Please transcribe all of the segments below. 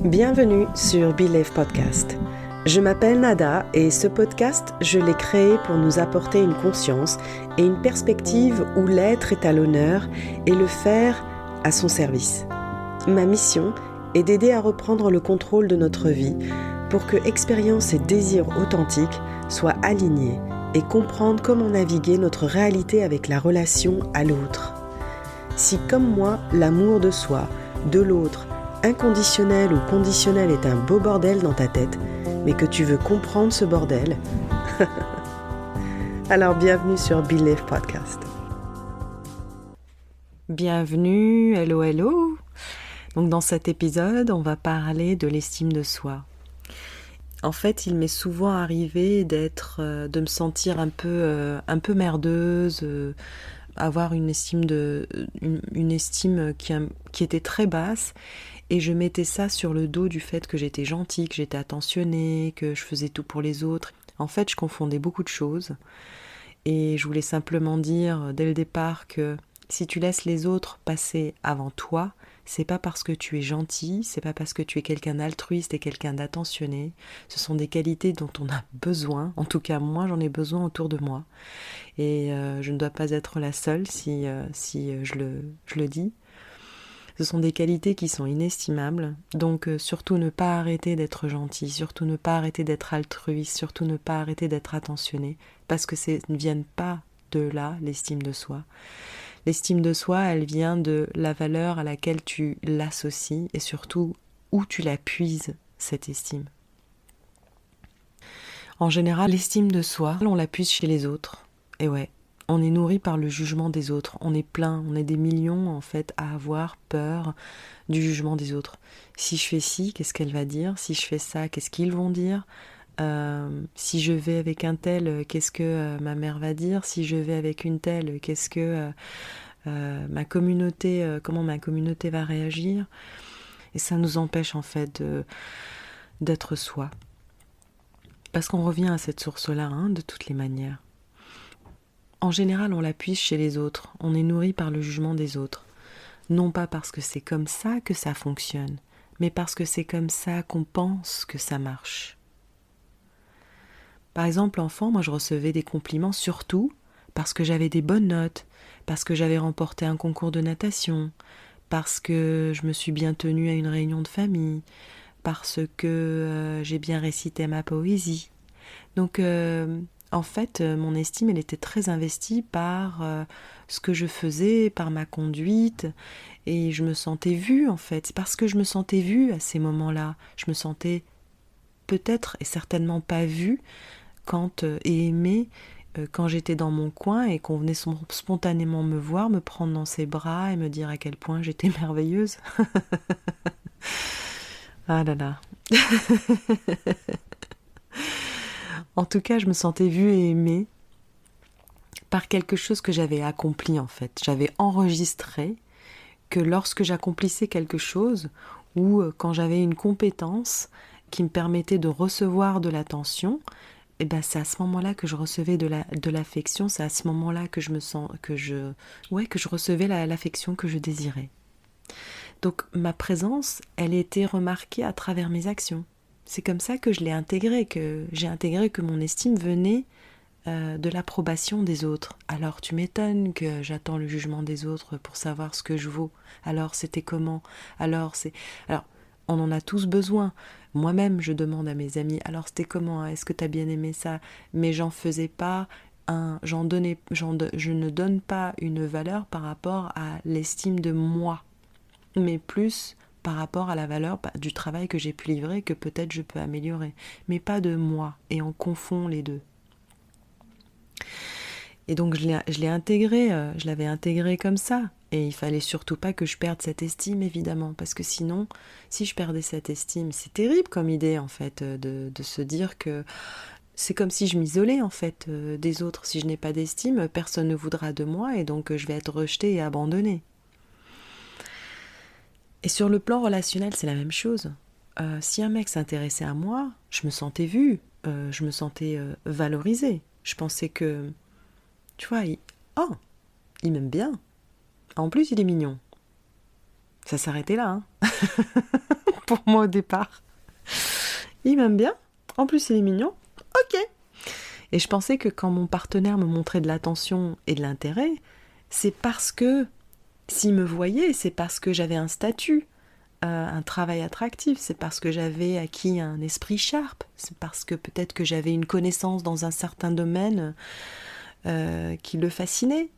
Bienvenue sur Believe Podcast. Je m'appelle Nada et ce podcast, je l'ai créé pour nous apporter une conscience et une perspective où l'être est à l'honneur et le faire à son service. Ma mission est d'aider à reprendre le contrôle de notre vie pour que expérience et désir authentiques soient alignés et comprendre comment naviguer notre réalité avec la relation à l'autre. Si comme moi, l'amour de soi, de l'autre, inconditionnel ou conditionnel est un beau bordel dans ta tête, mais que tu veux comprendre ce bordel, alors bienvenue sur Believe Podcast. Bienvenue, hello. Donc dans cet épisode, on va parler de l'estime de soi. En fait, il m'est souvent arrivé de me sentir un peu merdeuse, avoir une estime qui était très basse. Et je mettais ça sur le dos du fait que j'étais gentille, que j'étais attentionnée, que je faisais tout pour les autres. En fait, je confondais beaucoup de choses. Et je voulais simplement dire dès le départ que si tu laisses les autres passer avant toi, c'est pas parce que tu es gentil, c'est pas parce que tu es quelqu'un d'altruiste et quelqu'un d'attentionné. Ce sont des qualités dont on a besoin. En tout cas, moi, j'en ai besoin autour de moi. Et je ne dois pas être la seule si je le dis. Ce sont des qualités qui sont inestimables, donc surtout ne pas arrêter d'être gentil, surtout ne pas arrêter d'être altruiste, surtout ne pas arrêter d'être attentionné, parce que ça ne vient pas de là, l'estime de soi. L'estime de soi, elle vient de la valeur à laquelle tu l'associes et surtout où tu la puises, cette estime. En général, l'estime de soi, on la puise chez les autres, et ouais. On est nourri par le jugement des autres, on est plein, on est des millions en fait à avoir peur du jugement des autres. Si je fais ci, qu'est-ce qu'elle va dire ? Si je fais ça, qu'est-ce qu'ils vont dire ? Si je vais avec un tel, qu'est-ce que ma mère va dire ? Si je vais avec une telle, qu'est-ce que comment ma communauté va réagir ? Et ça nous empêche en fait d'être soi. Parce qu'on revient à cette source-là, de toutes les manières. En général, on la puise chez les autres, on est nourri par le jugement des autres. Non pas parce que c'est comme ça que ça fonctionne, mais parce que c'est comme ça qu'on pense que ça marche. Par exemple, enfant, moi je recevais des compliments surtout parce que j'avais des bonnes notes, parce que j'avais remporté un concours de natation, parce que je me suis bien tenue à une réunion de famille, parce que j'ai bien récité ma poésie. Donc en fait, mon estime, elle était très investie par ce que je faisais, par ma conduite, et je me sentais vue, en fait. C'est parce que je me sentais vue à ces moments-là. Je me sentais peut-être et certainement pas vue et aimée quand j'étais dans mon coin et qu'on venait spontanément me voir, me prendre dans ses bras et me dire à quel point j'étais merveilleuse. Ah là là. En tout cas, je me sentais vue et aimée par quelque chose que j'avais accompli en fait. J'avais enregistré que lorsque j'accomplissais quelque chose ou quand j'avais une compétence qui me permettait de recevoir de l'attention, et ben c'est à ce moment-là que je recevais de l'affection, c'est à ce moment-là que je recevais l'affection que je désirais. Donc ma présence, elle était remarquée à travers mes actions. C'est comme ça que je l'ai intégré, que j'ai intégré que mon estime venait de l'approbation des autres. Alors tu m'étonnes que j'attends le jugement des autres pour savoir ce que je vaux. Alors c'était comment ? Alors on en a tous besoin. Moi-même je demande à mes amis, alors c'était comment ? Est-ce que t'as bien aimé ça ? Mais j'en faisais pas je ne donne pas une valeur par rapport à l'estime de moi, mais plus par rapport à la valeur du travail que j'ai pu livrer, que peut-être je peux améliorer, mais pas de moi, et on confond les deux. Et donc je l'avais intégré comme ça, et il fallait surtout pas que je perde cette estime, évidemment, parce que sinon, si je perdais cette estime, c'est terrible comme idée, en fait, de se dire que c'est comme si je m'isolais, en fait, des autres. Si je n'ai pas d'estime, personne ne voudra de moi, et donc je vais être rejetée et abandonnée. Et sur le plan relationnel, c'est la même chose. Si un mec s'intéressait à moi, je me sentais vue, je me sentais valorisée. Je pensais que, tu vois, il m'aime bien. En plus, il est mignon. Ça s'arrêtait là, pour moi au départ. Il m'aime bien, en plus il est mignon, ok. Et je pensais que quand mon partenaire me montrait de l'attention et de l'intérêt, c'est parce que, s'il me voyait, c'est parce que j'avais un statut, un travail attractif, c'est parce que j'avais acquis un esprit sharp, c'est parce que peut-être que j'avais une connaissance dans un certain domaine qui le fascinait,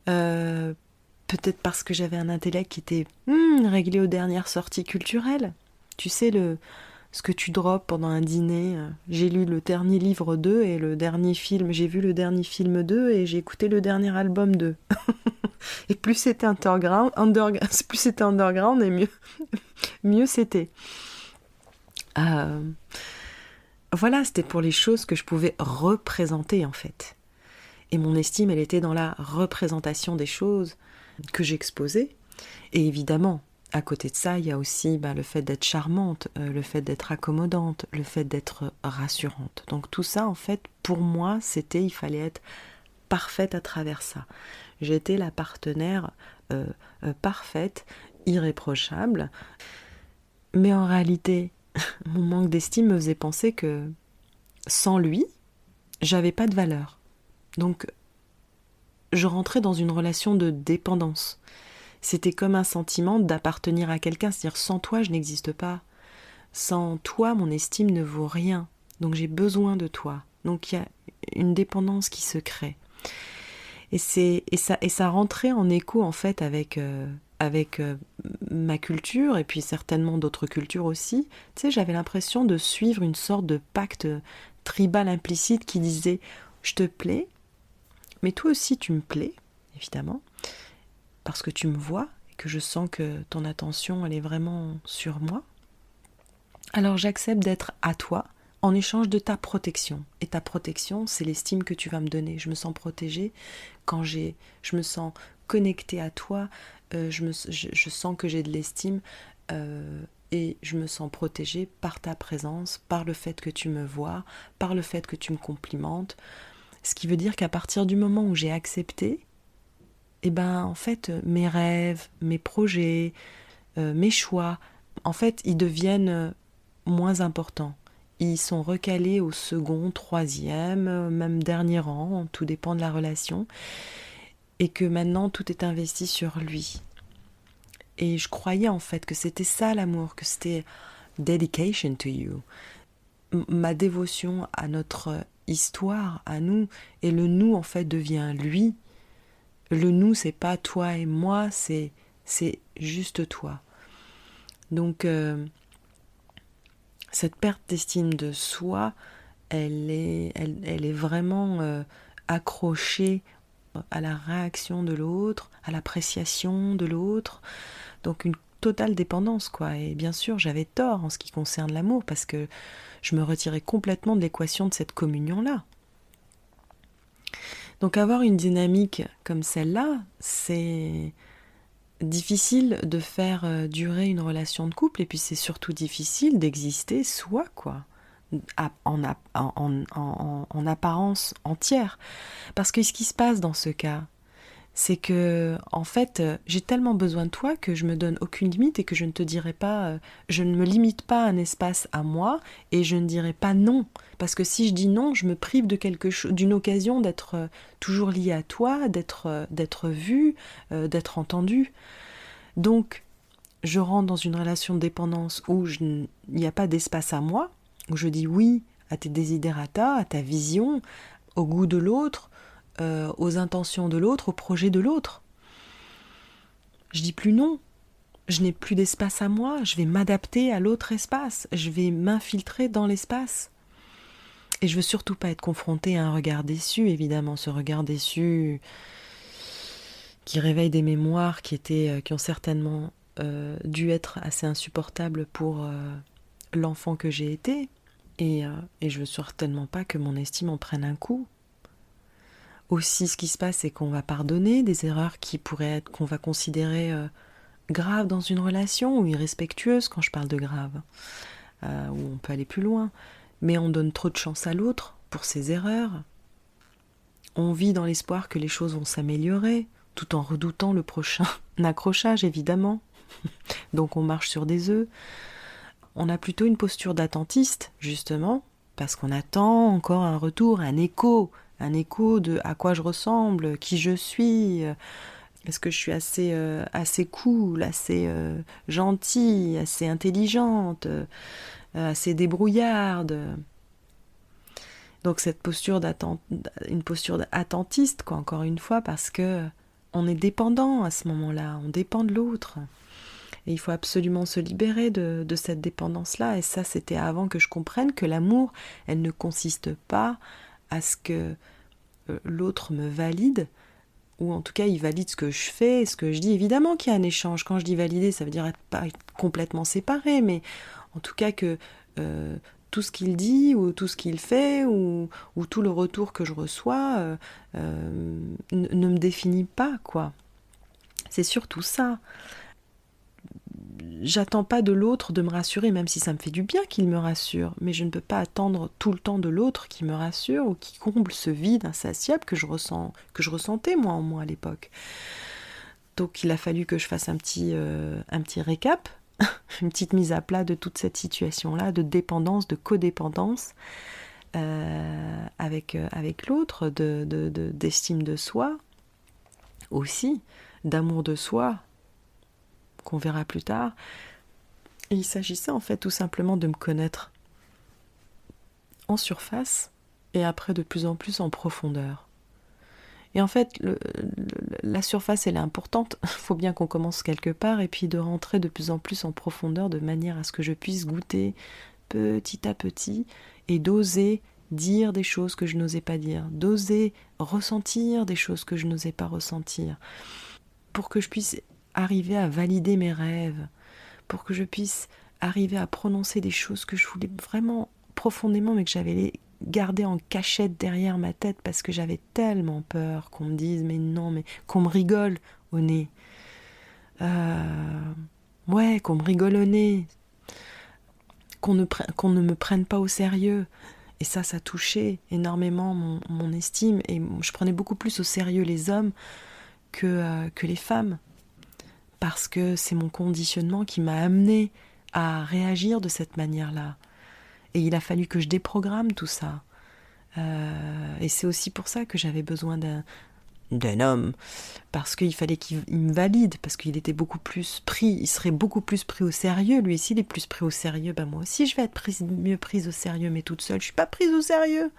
peut-être parce que j'avais un intellect qui était réglé aux dernières sorties culturelles. Tu sais, ce que tu drops pendant un dîner. J'ai lu le dernier livre d'eux et le dernier film. J'ai vu le dernier film d'eux et j'ai écouté le dernier album d'eux. Et plus c'était plus c'était underground et mieux c'était. Voilà, c'était pour les choses que je pouvais représenter en fait. Et mon estime, elle était dans la représentation des choses que j'exposais. Et évidemment, à côté de ça, il y a aussi le fait d'être charmante, le fait d'être accommodante, le fait d'être rassurante. Donc tout ça, en fait, pour moi, il fallait être parfaite à travers ça. J'étais la partenaire parfaite, irréprochable. Mais en réalité, mon manque d'estime me faisait penser que sans lui, j'avais pas de valeur. Donc, je rentrais dans une relation de dépendance. C'était comme un sentiment d'appartenir à quelqu'un, c'est-à-dire sans toi, je n'existe pas. Sans toi, mon estime ne vaut rien. Donc j'ai besoin de toi. Donc il y a une dépendance qui se crée. Et ça rentrait en écho en fait avec ma culture et puis certainement d'autres cultures aussi. Tu sais, j'avais l'impression de suivre une sorte de pacte tribal implicite qui disait « je te plais, mais toi aussi tu me plais, évidemment, parce que tu me vois et que je sens que ton attention elle est vraiment sur moi. Alors j'accepte d'être à toi en échange de ta protection. Et ta protection, c'est l'estime que tu vas me donner. Je me sens protégée quand je me sens connectée à toi, je sens que j'ai de l'estime et je me sens protégée par ta présence, par le fait que tu me vois, par le fait que tu me complimentes. Ce qui veut dire qu'à partir du moment où j'ai accepté, en fait, mes rêves, mes projets, mes choix, en fait, ils deviennent moins importants. Ils sont recalés au second, troisième, même dernier rang, tout dépend de la relation. Et que maintenant, tout est investi sur lui. Et je croyais en fait que c'était ça l'amour, que c'était dedication to you. Ma dévotion à notre histoire, à nous, et le nous en fait devient lui. Le nous, c'est pas toi et moi, c'est juste toi. Donc, cette perte d'estime de soi, elle est vraiment accrochée à la réaction de l'autre, à l'appréciation de l'autre. Donc une totale dépendance, quoi. Et bien sûr, j'avais tort en ce qui concerne l'amour, parce que je me retirais complètement de l'équation de cette communion-là. Donc avoir une dynamique comme celle-là, c'est difficile de faire durer une relation de couple, et puis c'est surtout difficile d'exister soi, quoi, en apparence entière. Parce que ce qui se passe dans ce cas, c'est que, en fait, j'ai tellement besoin de toi que je me donne aucune limite et que je ne te dirai pas, je ne me limite pas un espace à moi et je ne dirai pas non. Parce que si je dis non, je me prive de quelque chose, d'une occasion d'être toujours liée à toi, d'être vue, d'être entendue. Donc, je rentre dans une relation de dépendance où il n'y a pas d'espace à moi, où je dis oui à tes desiderata, à ta vision, au goût de l'autre, aux intentions de l'autre, aux projets de l'autre. Je dis plus non. Je n'ai plus d'espace à moi, je vais m'adapter à l'autre espace, je vais m'infiltrer dans l'espace. Et je veux surtout pas être confrontée à un regard déçu, évidemment, ce regard déçu qui réveille des mémoires qui ont certainement dû être assez insupportables pour l'enfant que j'ai été. Et je veux certainement pas que mon estime en prenne un coup. Aussi, ce qui se passe, c'est qu'on va pardonner des erreurs qu'on va considérer graves dans une relation, ou irrespectueuses quand je parle de graves, où on peut aller plus loin. Mais on donne trop de chance à l'autre pour ses erreurs. On vit dans l'espoir que les choses vont s'améliorer, tout en redoutant le prochain accrochage, évidemment. Donc on marche sur des œufs. on a plutôt une posture d'attentiste, justement, parce qu'on attend encore un retour, un écho de à quoi je ressemble, qui je suis, est-ce que je suis assez cool, assez gentille, assez intelligente, assez débrouillarde. Donc cette posture une posture attentiste, quoi, encore une fois, parce que on est dépendant à ce moment-là, on dépend de l'autre. Et il faut absolument se libérer de cette dépendance-là. Et ça, c'était avant que je comprenne que l'amour, elle ne consiste pas à ce que l'autre me valide, ou en tout cas, il valide ce que je fais, ce que je dis. Évidemment qu'il y a un échange. Quand je dis valider, ça veut dire pas être complètement séparé, mais en tout cas que tout ce qu'il dit, ou tout ce qu'il fait, ou tout le retour que je reçois ne me définit pas, quoi. C'est surtout ça. J'attends pas de l'autre de me rassurer, même si ça me fait du bien qu'il me rassure, mais je ne peux pas attendre tout le temps de l'autre qui me rassure ou qui comble ce vide insatiable que je ressentais moi en moi à l'époque. Donc il a fallu que je fasse un petit récap, une petite mise à plat de toute cette situation-là, de dépendance, de codépendance avec l'autre, d'estime de soi aussi, d'amour de soi, qu'on verra plus tard. Et il s'agissait en fait tout simplement de me connaître en surface et après de plus en plus en profondeur. Et en fait, la surface, elle est importante. Il faut bien qu'on commence quelque part et puis de rentrer de plus en plus en profondeur de manière à ce que je puisse goûter petit à petit et d'oser dire des choses que je n'osais pas dire, d'oser ressentir des choses que je n'osais pas ressentir, pour que je puisse arriver à valider mes rêves, pour que je puisse arriver à prononcer des choses que je voulais vraiment profondément, mais que j'avais gardées en cachette derrière ma tête parce que j'avais tellement peur qu'on me dise mais non, mais qu'on me rigole au nez. Ouais, qu'on me rigole au nez, qu'on ne me prenne pas au sérieux. Et ça touchait énormément mon estime, et je prenais beaucoup plus au sérieux les hommes que les femmes, parce que c'est mon conditionnement qui m'a amené à réagir de cette manière-là. Et il a fallu que je déprogramme tout ça. Et c'est aussi pour ça que j'avais besoin d'un homme, parce qu'il fallait qu'il me valide, parce qu'il était beaucoup plus pris, il serait beaucoup plus pris au sérieux. Lui, s'il est plus pris au sérieux, ben moi aussi je vais être mieux prise au sérieux, mais toute seule, je suis pas prise au sérieux.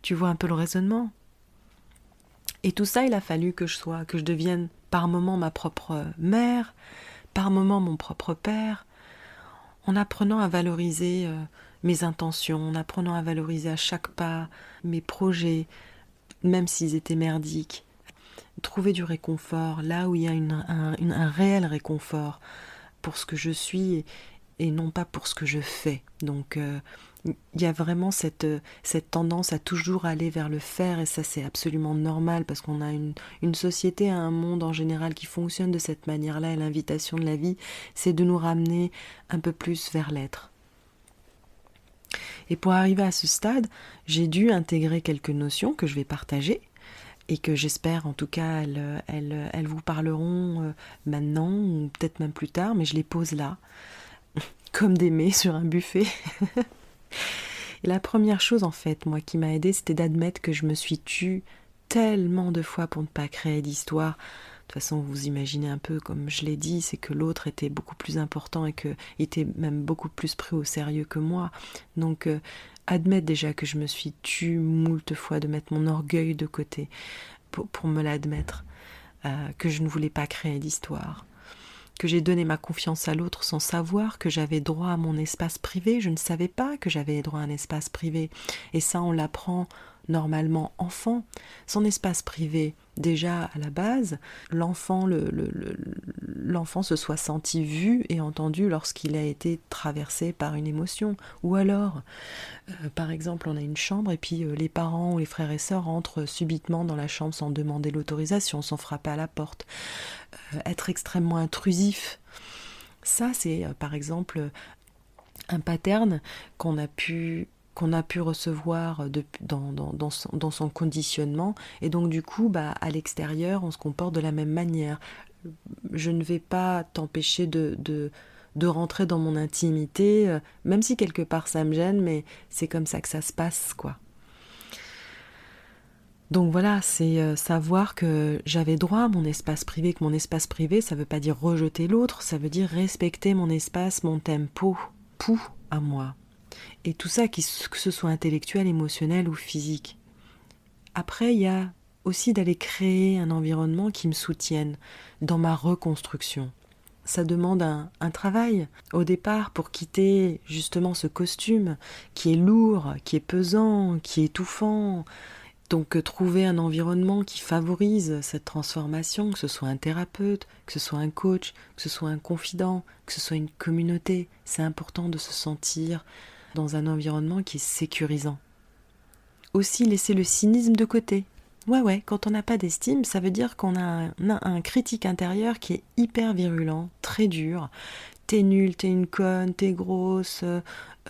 Tu vois un peu le raisonnement? Et tout ça, il a fallu que je devienne par moments ma propre mère, par moments mon propre père, en apprenant à valoriser mes intentions, en apprenant à valoriser à chaque pas mes projets, même s'ils étaient merdiques. Trouver du réconfort là où il y a un réel réconfort pour ce que je suis et non pas pour ce que je fais. Donc il y a vraiment cette tendance à toujours aller vers le faire, et ça c'est absolument normal parce qu'on a une société, un monde en général qui fonctionne de cette manière-là, et l'invitation de la vie, c'est de nous ramener un peu plus vers l'être. Et pour arriver à ce stade, j'ai dû intégrer quelques notions que je vais partager et que j'espère en tout cas elles vous parleront maintenant ou peut-être même plus tard, mais je les pose là, comme des mets sur un buffet. Et la première chose en fait, moi, qui m'a aidée, c'était d'admettre que je me suis tue tellement de fois pour ne pas créer d'histoire. De toute façon, vous imaginez un peu, comme je l'ai dit, c'est que l'autre était beaucoup plus important et qu'il était même beaucoup plus pris au sérieux que moi. Donc, admettre déjà que je me suis tue moult fois, de mettre mon orgueil de côté pour me l'admettre, que je ne voulais pas créer d'histoire, que j'ai donné ma confiance à l'autre sans savoir que j'avais droit à mon espace privé. Je ne savais pas que j'avais droit à un espace privé. Et ça, on l'apprend normalement enfant. Son espace privé, déjà à la base, l'enfant se soit senti vu et entendu lorsqu'il a été traversé par une émotion. Ou alors, par exemple, on a une chambre et puis les parents ou les frères et sœurs entrent subitement dans la chambre sans demander l'autorisation, sans frapper à la porte. Être extrêmement intrusif. Ça, c'est par exemple un pattern qu'on a pu recevoir dans son conditionnement, et donc du coup à l'extérieur on se comporte de la même manière. Je ne vais pas t'empêcher de de rentrer dans mon intimité, même si quelque part ça me gêne, mais c'est comme ça que ça se passe, quoi. Donc voilà, c'est savoir que j'avais droit à mon espace privé, que mon espace privé, ça veut pas dire rejeter l'autre, ça veut dire respecter mon espace, mon tempo, à moi. Et tout ça, que ce soit intellectuel, émotionnel ou physique. Après, il y a aussi d'aller créer un environnement qui me soutienne dans ma reconstruction. Ça demande un travail au départ pour quitter justement ce costume qui est lourd, qui est pesant, qui est étouffant. Donc trouver un environnement qui favorise cette transformation, que ce soit un thérapeute, que ce soit un coach, que ce soit un confident, que ce soit une communauté, c'est important de se sentir dans un environnement qui est sécurisant. Aussi laisser le cynisme de côté. Ouais, quand on n'a pas d'estime, ça veut dire qu'on a un critique intérieur qui est hyper virulent, très dur. T'es nulle, t'es une conne, t'es grosse,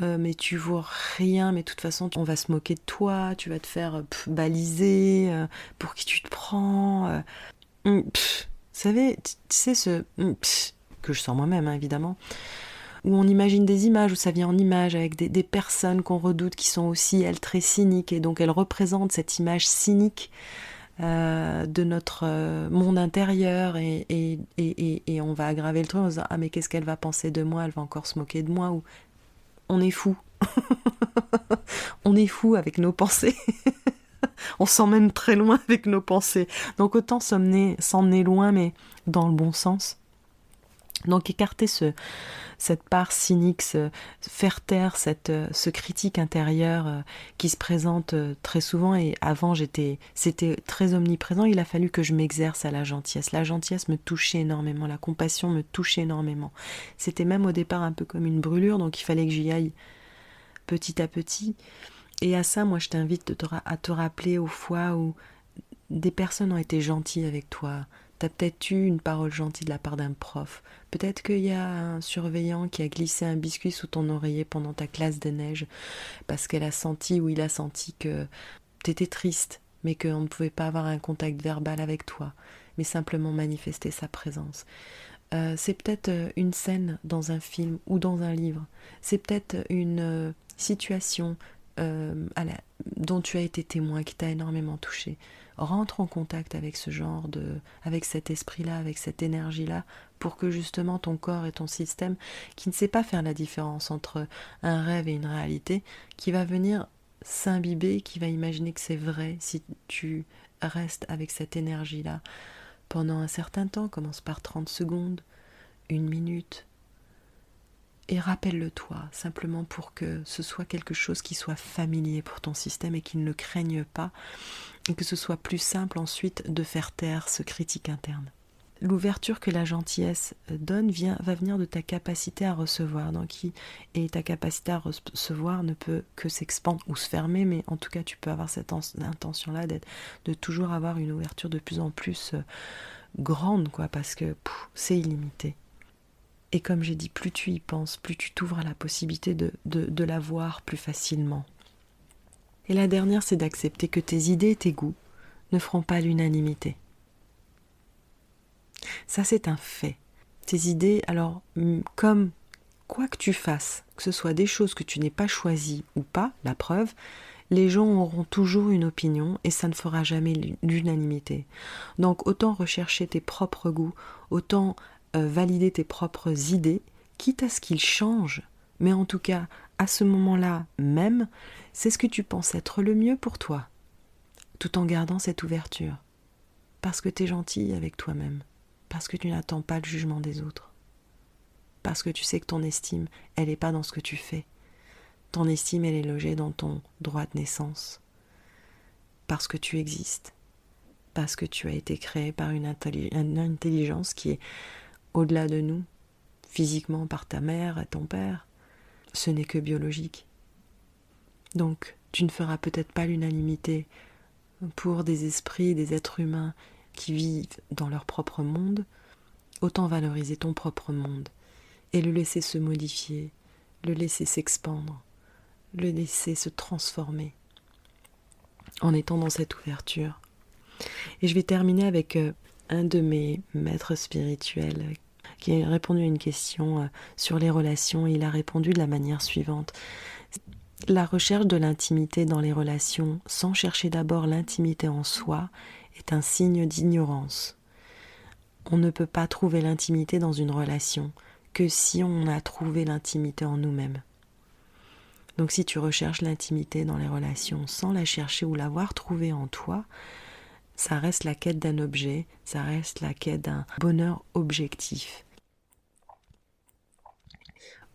mais tu vaux rien, mais de toute façon on va se moquer de toi, tu vas te faire baliser, pour qui tu te prends. Vous savez, tu sais que je sens moi-même, hein, évidemment, où on imagine des images, où ça vient en images avec des personnes qu'on redoute qui sont aussi, elles, très cyniques, et donc elles représentent cette image cynique de notre monde intérieur et on va aggraver le truc en se disant « Ah mais qu'est-ce qu'elle va penser de moi ? Elle va encore se moquer de moi ?» ou « On est fou. On est fou avec nos pensées. » On s'emmène très loin avec nos pensées. Donc autant s'emmener loin, mais dans le bon sens. Donc écarter cette part cynique, faire taire ce critique intérieur qui se présente très souvent. Et avant, c'était très omniprésent. Il a fallu que je m'exerce à la gentillesse. La gentillesse me touchait énormément, la compassion me touchait énormément. C'était même au départ un peu comme une brûlure, donc il fallait que j'y aille petit à petit. Et à ça, moi, je t'invite à te rappeler aux fois où des personnes ont été gentilles avec toi. T'as peut-être eu une parole gentille de la part d'un prof. Peut-être qu'il y a un surveillant qui a glissé un biscuit sous ton oreiller pendant ta classe de neige parce qu'elle a senti ou il a senti que t'étais triste, mais qu'on ne pouvait pas avoir un contact verbal avec toi, mais simplement manifester sa présence. C'est peut-être une scène dans un film ou dans un livre. C'est peut-être une situation dont tu as été témoin, qui t'a énormément touché. Rentre en contact avec avec cet esprit-là, avec cette énergie-là, pour que justement ton corps et ton système, qui ne sait pas faire la différence entre un rêve et une réalité, qui va venir s'imbiber, qui va imaginer que c'est vrai si tu restes avec cette énergie-là pendant un certain temps. Commence par 30 secondes, 1 minute, et rappelle-le-toi, simplement pour que ce soit quelque chose qui soit familier pour ton système et qu'il ne le craigne pas, et que ce soit plus simple ensuite de faire taire ce critique interne. L'ouverture que la gentillesse donne va venir de ta capacité à recevoir, et ta capacité à recevoir ne peut que s'expandre ou se fermer, mais en tout cas tu peux avoir cette intention-là de toujours avoir une ouverture de plus en plus grande, parce que c'est illimité. Et comme j'ai dit, plus tu y penses, plus tu t'ouvres à la possibilité de la voir plus facilement. Et la dernière, c'est d'accepter que tes idées et tes goûts ne feront pas l'unanimité. Ça, c'est un fait. Tes idées, alors, comme quoi que tu fasses, que ce soit des choses que tu n'aies pas choisies ou pas, la preuve, les gens auront toujours une opinion et ça ne fera jamais l'unanimité. Donc, autant rechercher tes propres goûts, autant valider tes propres idées, quitte à ce qu'ils changent, mais en tout cas, à ce moment-là même, c'est ce que tu penses être le mieux pour toi, tout en gardant cette ouverture, parce que tu es gentil avec toi-même, parce que tu n'attends pas le jugement des autres, parce que tu sais que ton estime, elle n'est pas dans ce que tu fais, ton estime, elle est logée dans ton droit de naissance, parce que tu existes, parce que tu as été créé par une intelligence qui est au-delà de nous, physiquement par ta mère et ton père, ce n'est que biologique. Donc, tu ne feras peut-être pas l'unanimité pour des esprits, des êtres humains qui vivent dans leur propre monde. Autant valoriser ton propre monde et le laisser se modifier, le laisser s'expandre, le laisser se transformer en étant dans cette ouverture. Et je vais terminer avec un de mes maîtres spirituels qui a répondu à une question sur les relations. Il a répondu de la manière suivante. La recherche de l'intimité dans les relations, sans chercher d'abord l'intimité en soi, est un signe d'ignorance. On ne peut pas trouver l'intimité dans une relation que si on a trouvé l'intimité en nous-mêmes. Donc si tu recherches l'intimité dans les relations sans la chercher ou l'avoir trouvée en toi, ça reste la quête d'un objet, ça reste la quête d'un bonheur objectif.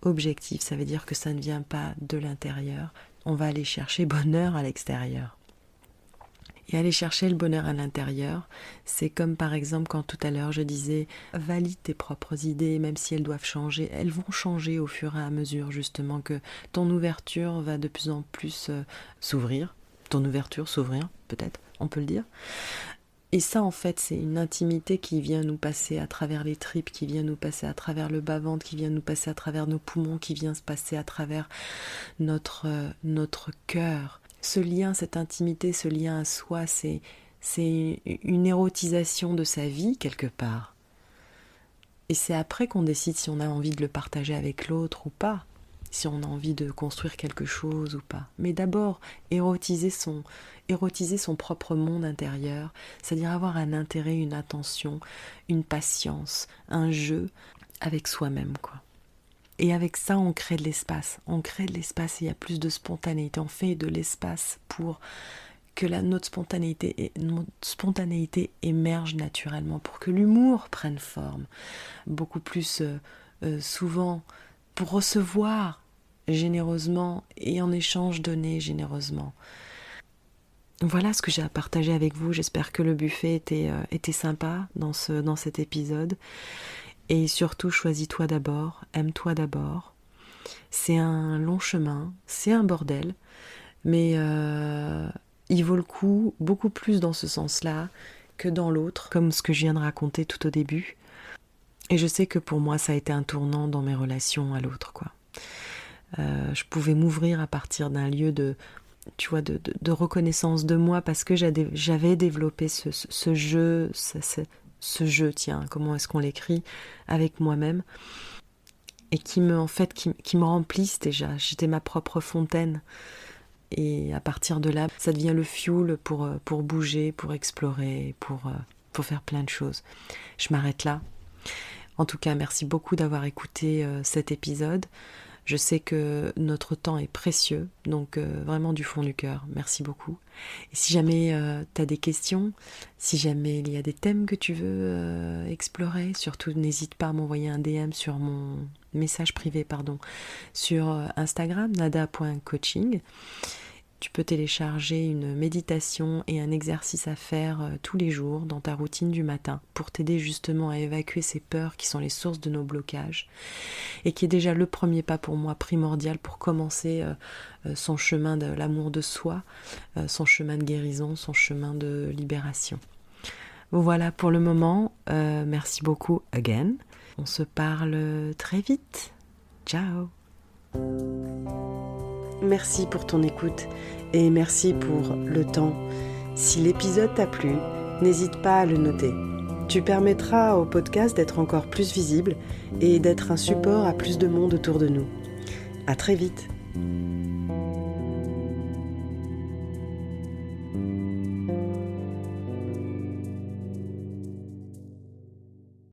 Objectif, ça veut dire que ça ne vient pas de l'intérieur, on va aller chercher bonheur à l'extérieur. Et aller chercher le bonheur à l'intérieur, c'est comme par exemple quand tout à l'heure je disais valide tes propres idées, même si elles doivent changer, elles vont changer au fur et à mesure justement que ton ouverture va de plus en plus s'ouvrir, peut-être, on peut le dire. Et ça en fait c'est une intimité qui vient nous passer à travers les tripes, qui vient nous passer à travers le bas-ventre, qui vient nous passer à travers nos poumons, qui vient se passer à travers notre cœur. Ce lien, cette intimité, ce lien à soi, c'est une érotisation de sa vie quelque part. Et c'est après qu'on décide si on a envie de le partager avec l'autre ou pas, si on a envie de construire quelque chose ou pas. Mais d'abord, érotiser son propre monde intérieur, c'est-à-dire avoir un intérêt, une attention, une patience, un jeu avec soi-même, quoi. Et avec ça, on crée de l'espace. On crée de l'espace et il y a plus de spontanéité. On fait de l'espace pour que notre spontanéité émerge naturellement, pour que l'humour prenne forme. Beaucoup plus souvent, pour recevoir généreusement et en échange donner généreusement. Voilà ce que j'ai à partager avec vous. J'espère que le buffet était sympa dans cet épisode. Et surtout, choisis-toi d'abord, aime-toi d'abord. C'est un long chemin, c'est un bordel, mais il vaut le coup beaucoup plus dans ce sens-là que dans l'autre, comme ce que je viens de raconter tout au début. Et je sais que pour moi, ça a été un tournant dans mes relations à l'autre, quoi. Je pouvais m'ouvrir à partir d'un lieu de reconnaissance de moi parce que j'avais développé ce jeu, ce jeu, tiens, comment est-ce qu'on l'écrit, avec moi-même, et qui me remplissent déjà. J'étais ma propre fontaine. Et à partir de là, ça devient le fuel pour bouger, pour explorer, pour faire plein de choses. Je m'arrête là. En tout cas, merci beaucoup d'avoir écouté cet épisode. Je sais que notre temps est précieux, donc vraiment du fond du cœur, merci beaucoup. Et si jamais tu as des questions, si jamais il y a des thèmes que tu veux explorer, surtout n'hésite pas à m'envoyer un DM sur mon message privé, sur Instagram, nada.coaching. Tu peux télécharger une méditation et un exercice à faire tous les jours dans ta routine du matin pour t'aider justement à évacuer ces peurs qui sont les sources de nos blocages et qui est déjà le premier pas pour moi primordial pour commencer son chemin de l'amour de soi, son chemin de guérison, son chemin de libération. Voilà pour le moment, merci beaucoup again. On se parle très vite. Ciao. Merci pour ton écoute et merci pour le temps. Si l'épisode t'a plu, n'hésite pas à le noter. Tu permettras au podcast d'être encore plus visible et d'être un support à plus de monde autour de nous. À très vite.